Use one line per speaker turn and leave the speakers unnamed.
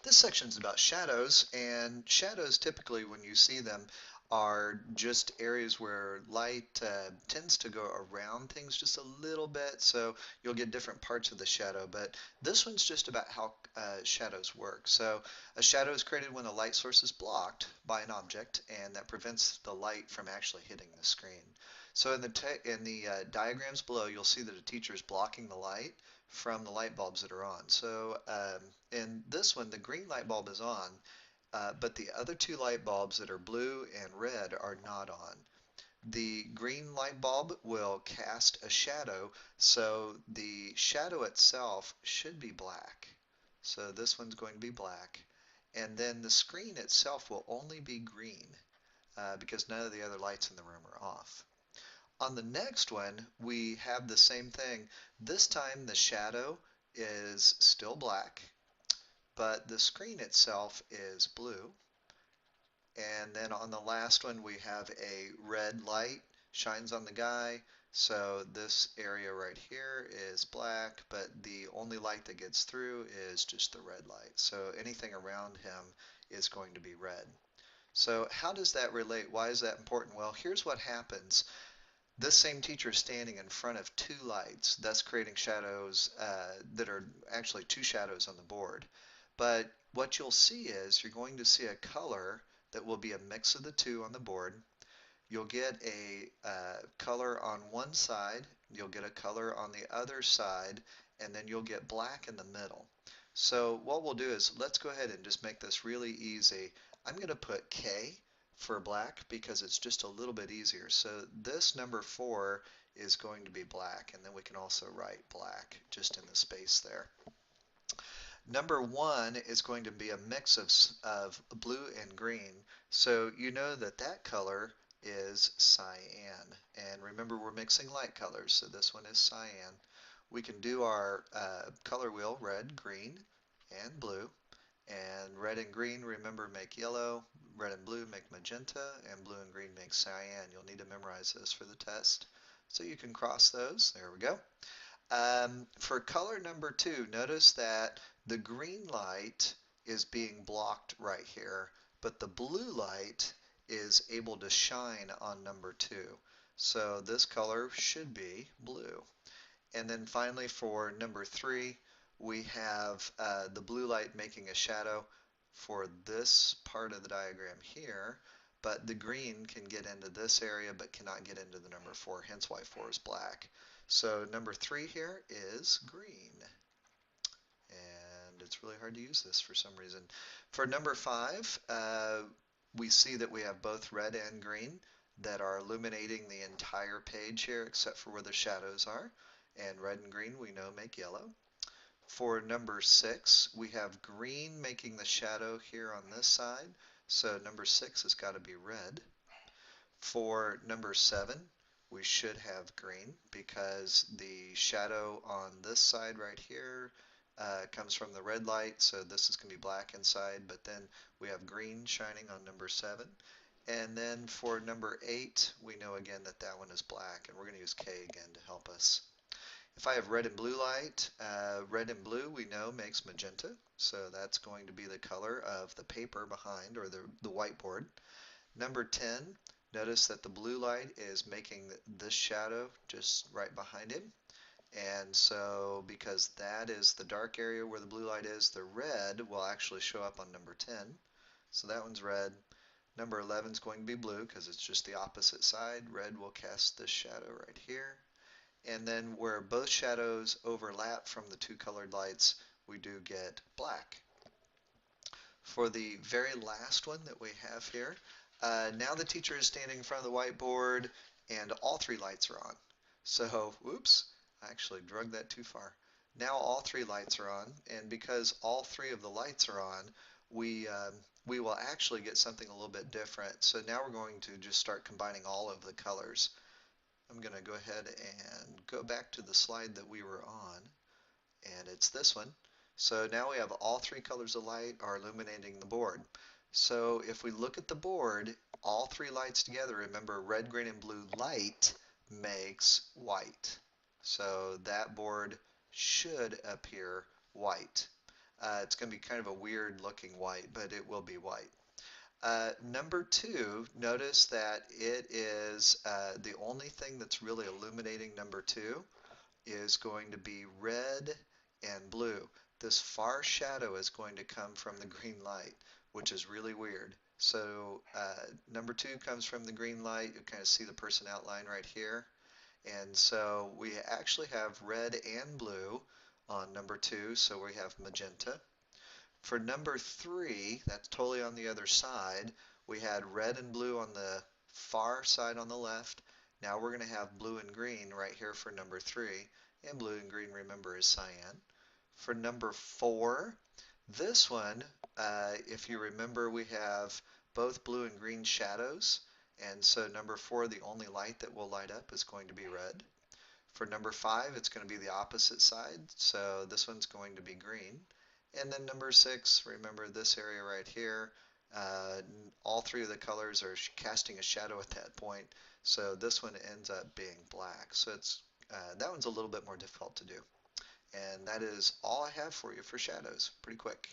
This section is about shadows, and shadows typically, when you see them, are just areas where light tends to go around things just a little bit, so you'll get different parts of the shadow. But this one's just about how shadows work. So a shadow is created when a light source is blocked by an object, and that prevents the light from actually hitting the screen. So in the diagrams below, you'll see that a teacher is blocking the light from the light bulbs that are on. So in this one, the green light bulb is on, but the other two light bulbs that are blue and red are not on. The green light bulb will cast a shadow, so the shadow itself should be black. So this one's going to be black. And then the screen itself will only be green because none of the other lights in the room are off. On the next one, we have the same thing. This time the shadow is still black, but the screen itself is blue. And then on the last one, we have a red light shines on the guy. So this area right here is black, but the only light that gets through is just the red light. So anything around him is going to be red. So how does that relate? Why is that important? Well, here's what happens. This same teacher is standing in front of two lights, thus creating shadows that are actually two shadows on the board. But what you'll see is you're going to see a color that will be a mix of the two on the board. You'll get a color on one side, you'll get a color on the other side, and then you'll get black in the middle. So what we'll do is let's go ahead and just make this really easy. I'm going to put K for black because it's just a little bit easier. So this number 4 is going to be black, and then we can also write black just in the space there. Number 1 is going to be a mix of blue and green. So you know that that color is cyan. And remember, we're mixing light colors, so this one is cyan. We can do our color wheel, red, green, and blue. And red and green, remember, make yellow. Red and blue make magenta, and blue and green make cyan. You'll need to memorize this for the test. So you can cross those. There we go. For color number 2, notice that the green light is being blocked right here, but the blue light is able to shine on number 2. So this color should be blue. And then finally for number 3, we have the blue light making a shadow for this part of the diagram here, but the green can get into this area but cannot get into the number 4, hence why 4 is black. So number 3 here is green. And it's really hard to use this for some reason. For number 5, we see that we have both red and green that are illuminating the entire page here except for where the shadows are. And red and green we know make yellow. For number 6, we have green making the shadow here on this side. So number 6 has got to be red. For number 7, we should have green because the shadow on this side right here comes from the red light, so this is going to be black inside, but then we have green shining on number 7. And then for number 8, we know again that that one is black, and we're going to use K again to help us. If I have red and blue light, red and blue we know makes magenta, so that's going to be the color of the paper behind, or the whiteboard. Number 10, notice that the blue light is making this shadow just right behind him. And so because that is the dark area where the blue light is, the red will actually show up on number 10. So that one's red. Number 11 is going to be blue because it's just the opposite side. Red will cast this shadow right here. And then where both shadows overlap from the two colored lights, we do get black. For the very last one that we have here, now the teacher is standing in front of the whiteboard and all three lights are on. So, oops, I actually drug that too far. Now all three lights are on, and because all three of the lights are on, we will actually get something a little bit different. So now we're going to just start combining all of the colors. I'm going to go ahead and go back to the slide that we were on, and it's this one. So now we have all three colors of light are illuminating the board. So if we look at the board, all three lights together, remember red, green, and blue light makes white. So that board should appear white. It's going to be kind of a weird looking white, but it will be white. Number two, notice that it is the only thing that's really illuminating number two is going to be red and blue. This far shadow is going to come from the green light, which is really weird. So number two comes from the green light. You kind of see the person outline right here. And so we actually have red and blue on number two, so we have magenta. For number three, that's totally on the other side. We had red and blue on the far side on the left. Now we're going to have blue and green right here for number three. And blue and green, remember, is cyan. For number four, this one, if you remember, we have both blue and green shadows. And so number four, the only light that will light up is going to be red. For number five, it's going to be the opposite side. So this one's going to be green. And then number six, remember this area right here. Uh, all three of the colors are casting a shadow at that point. So this one ends up being black. So that one's a little bit more difficult to do. And that is all I have for you for shadows. Pretty quick.